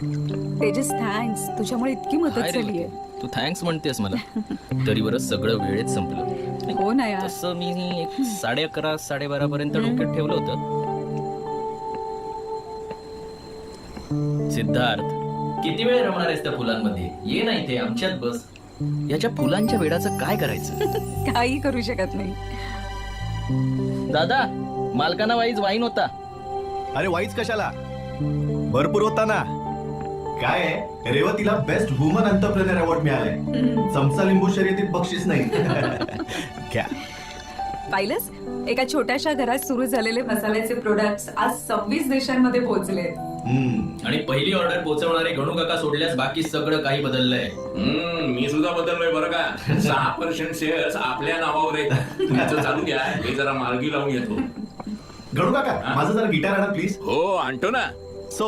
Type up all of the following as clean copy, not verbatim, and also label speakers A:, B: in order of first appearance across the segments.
A: Tejas thanks, तुझ्यामुळे इतकी मदत
B: काय रे
A: झाली आहे.
B: लकी, तू थँक्स म्हणतेस मला तरी बरं सगळं वेळेत संपलं.
A: हो ना यार.
B: तसं मी एक 11:30 12:30 पर्यंत डोक्यात ठेवलं होतं. सिद्धार्थ, किती वेळ रमणार आहेस त्या फुलांमध्ये? ये ना इथे आमच्यात बस. याच्या फुलांच्या वेडाचं काय करायचं?
A: काही करू शकत नाही.
B: दादा, मालकांना वाईज वाईन होता.
C: अरे वाईच कशाला, भरपूर होता ना. काय आहे, रेवतीला बेस्ट वुमन एंटरप्रेनर अवॉर्ड मिळालाय. चमचा लिंबू शर्यतीत बक्षीस नाही. क्या
A: पाहिलंस, एका छोट्याशा घरात सुरू झालेले मसाल्याचे प्रोडक्ट्स आज 26 देशांमध्ये पोहोचले.
B: आणि पहिली ऑर्डर पोहोचवणारे गणू काका सोडल्यास बाकी सगळं काही बदललंय.
D: मी सुद्धा बदललोय बरं का. 6% शेअर्स आपल्या नावावर आहेत. तुमचं चालू घ्या, हे जरा मार्गी लावून येतो.
C: गणू काका, माझं जरा गिटार आणा प्लीज.
D: हो आणतो ना.
C: So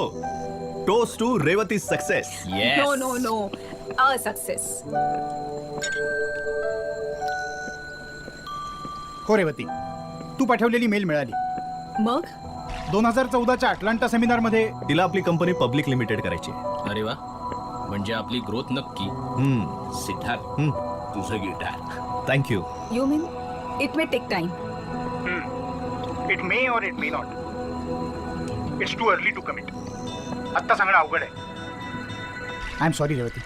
C: toast to Revati success.
A: No no no, a success.
E: हो रेवती, तू पाठवलेली मेल मिळाली.
A: मग
E: 2014च्या अटलांटा सेमिनारमध्ये
C: तिला आपली कंपनी पब्लिक लिमिटेड करायची.
B: अरे वा, म्हणजे आपली ग्रोथ नक्की.
D: सिद्धार्थ, तुझं guitar.
C: Thank you.
A: You mean it may take time.
E: It may or it may not. It's too early to commit. आत्ता सांगणं अवघड आहे. I am sorry Revathi.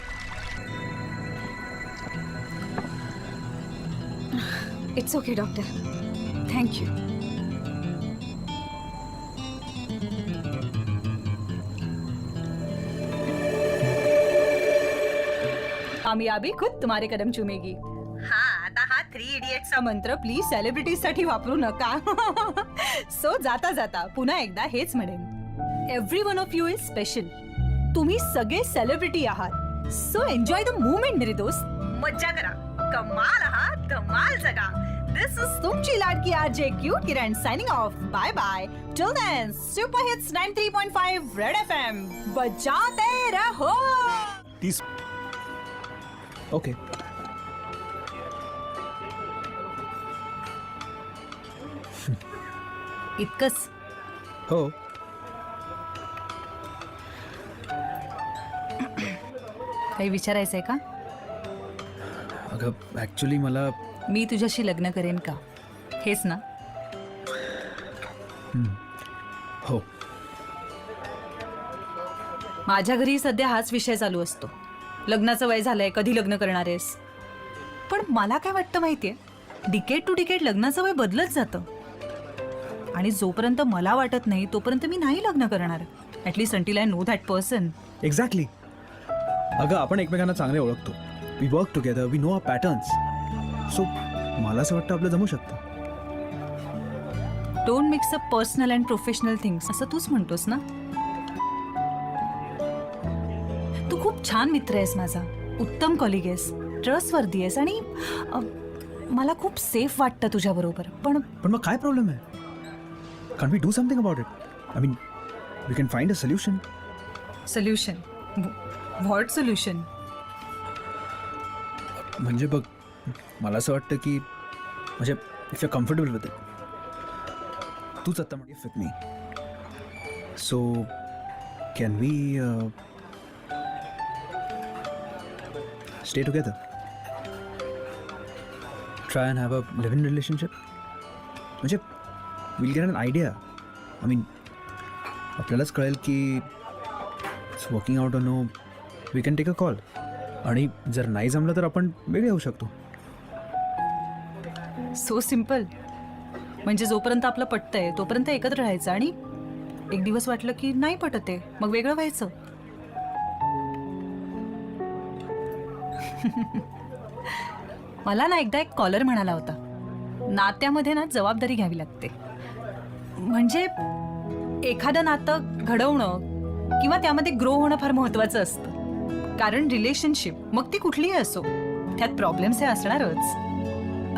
A: It's okay doctor, thank you. कामयाबी खुद तुम्हारे कदम चुमेगी. हाँ, आता हा 3 इडियट्सचा मंत्र प्लीज सेलिब्रिटीज साठी वापरू नका. सो जाता जाता पुन्हा एकदा हेच म्हणेन, every one of you is special. तुम्ही सगळे सेलिब्रिटी आहात. सो एन्जॉय द मोमेंट मेरे दोस्त. मज्जा करा, कमाल आहात, धमाल जगा. दिस इज तुमची लाडकी RJ cute Kiran signing off. Bye bye. Till then, super hits 93.5 red FM बजाते रहो.
E: ओके.
A: इतकंच.
E: हो.
A: काही विचारायचंय का?
E: अगं ॲक्च्युली मला
A: मी तुझ्याशी लग्न करेन का, हेच ना?
E: हो.
A: माझ्या घरी सध्या हाच विषय चालू असतो. लग्नाचं वय झालंय, कधी लग्न करणार आहेस? पण मला काय वाटतं माहितीये, डिकेड टू डिकेड लग्नाचं वय बदलत जातं. आणि जोपर्यंत मला वाटत नाही तोपर्यंत मी नाही लग्न करणार. At least until I know that person.
F: Exactly. अगं आपण एकमेकांना चांगले ओळखतो. We work together, we know our patterns. So मला असं वाटतं आपलं जमू शकतं.
A: Don't mix up personal and professional things, असं तूच म्हणतोस ना? तू खूप छान मित्र आहेस माझा, उत्तम कॉलिग आहेस, ट्रस्टवर्दी आहेस आणि मला खूप सेफ वाटतं तुझ्याबरोबर. पण
F: मग काय प्रॉब्लेम आहे? Can we do something about it? I mean we can find a solution.
A: Solution? What solution?
F: म्हणजे बघ, मला असं वाटतं की म्हणजे if you comfortable with it, तूच आता म्हणजे with me. So can we stay together, try and have a live in relationship? म्हणजे will get an idea. I mean आपल्यालाच कळेल की it's working out or no. We can take a call. आणि जर नाही जमलं तर आपण वेगळे होऊ शकतो.
A: So simple. म्हणजे जोपर्यंत आपलं पटतंय तोपर्यंत एकत्र राहायचं आणि एक दिवस वाटलं की नाही पटत आहे मग वेगळं व्हायचं. मला ना एकदा एक कॉलर म्हणाला होता, नात्यामध्ये ना जबाबदारी घ्यावी लागते. म्हणजे एखादं नातं घडवणं किंवा त्यामध्ये ग्रो होणं फार महत्वाचं असतं. कारण रिलेशनशिप मग ती कुठलीही असो, त्यात प्रॉब्लेम्स हे असणारच.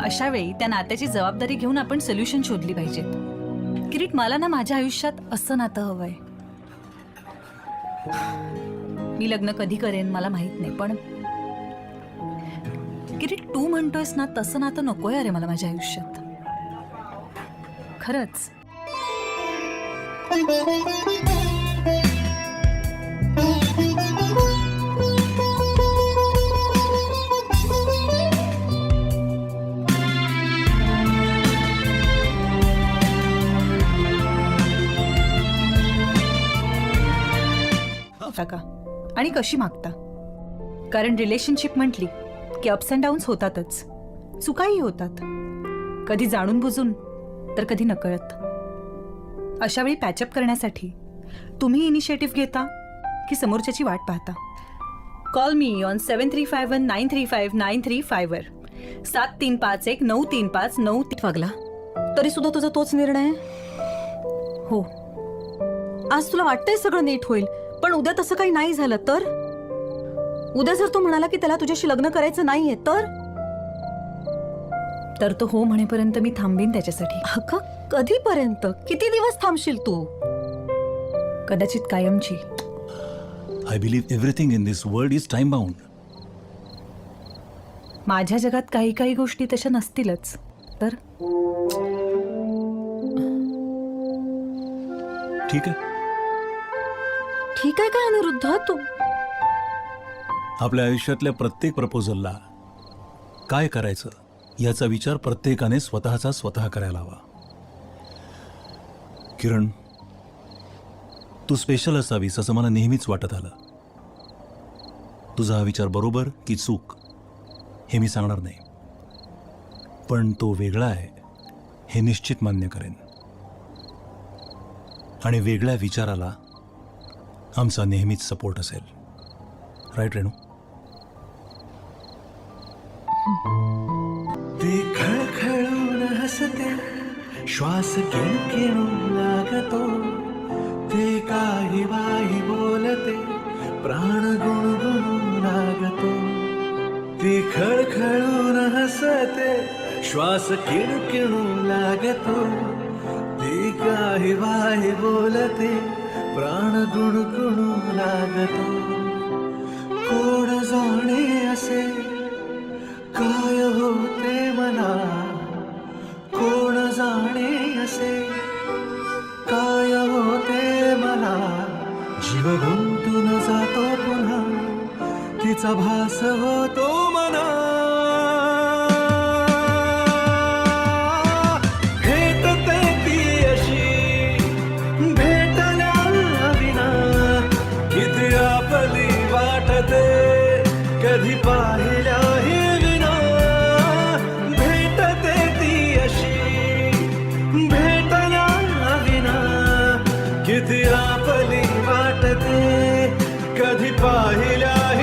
A: अशा वेळी त्या नात्याची जबाबदारी घेऊन आपण सोल्युशन शोधली पाहिजेत. किरीट, मला ना माझ्या आयुष्यात असं नातं हवंय. मी लग्न कधी करेन मला माहित नाही, पण किरीट तू म्हणतोयस ना तसं नातं नकोय अरे मला माझ्या आयुष्यात. खरंच. मागता का आणि कशी मागता? कारण रिलेशनशिप म्हटली की अप्स अँड डाऊन्स होतातच, चुकाही होतात, कधी जाणून बुजून तर कधी नकळत. अशा वेळी पॅचअप करण्यासाठी तुम्ही इनिशिएटिव्ह घेता की समोरच्याची वाट पाहता? कॉल मी ऑन 7351935935 वर 73519359 वागला तरी सुद्धा तुझा तोच निर्णय? हो. आज तुला वाटतंय सगळं नीट होईल, पण उद्या तसं काही नाही झालं तर? उद्या जर तो म्हणाला की त्याला तुझ्याशी लग्न करायचं नाहीये तर तो हो म्हणेपर्यंत मी थांबीन त्याच्यासाठी. अगं कधीपर्यंत? किती दिवस थांबशील तू? कदाचित कायमची.
G: I believe everything in this world is time bound.
A: माझ्या जगात काही काही गोष्टी तशा नसतीलच तर.
G: ठीक आहे.
A: ठीक आहे काय अनिरुद्ध तू?
G: आपल्या आयुष्यातल्या प्रत्येक प्रपोजलला काय करायचं याचा विचार प्रत्येकाने स्वतः करायला हवा. किरण, तू स्पेशल असावीस असं मला नेहमीच वाटत आलं. तुझा हा विचार बरोबर की चूक हे मी सांगणार नाही, पण तो वेगळा आहे हे निश्चित मान्य करेन. आणि वेगळ्या विचाराला आमचा नेहमीच सपोर्ट असेल. राईट रेणू?
H: ते खळखळून हसते, श्वास किणकिणू लागतो, ते काही बाई बोलते, प्राण गुणगुणू लागतो. ती खळखळून हसते, श्वास किणकिणू लागतो, ती काही बाई बोलते, प्राण गुणगुणू लागतो. कोण जाणे असे काय होते मला, कोण जाणे असे काय होते मला. जीव गुंतून जातो पुन्हा, तिचा भास होतो मना. भेटते ती अशी भेटल्या विना, किती आपली वाटते कधी पाहिल्याही विना. भेटते ती अशी भेटल्या विना, किती आपली वाटते कधी पाहिल्या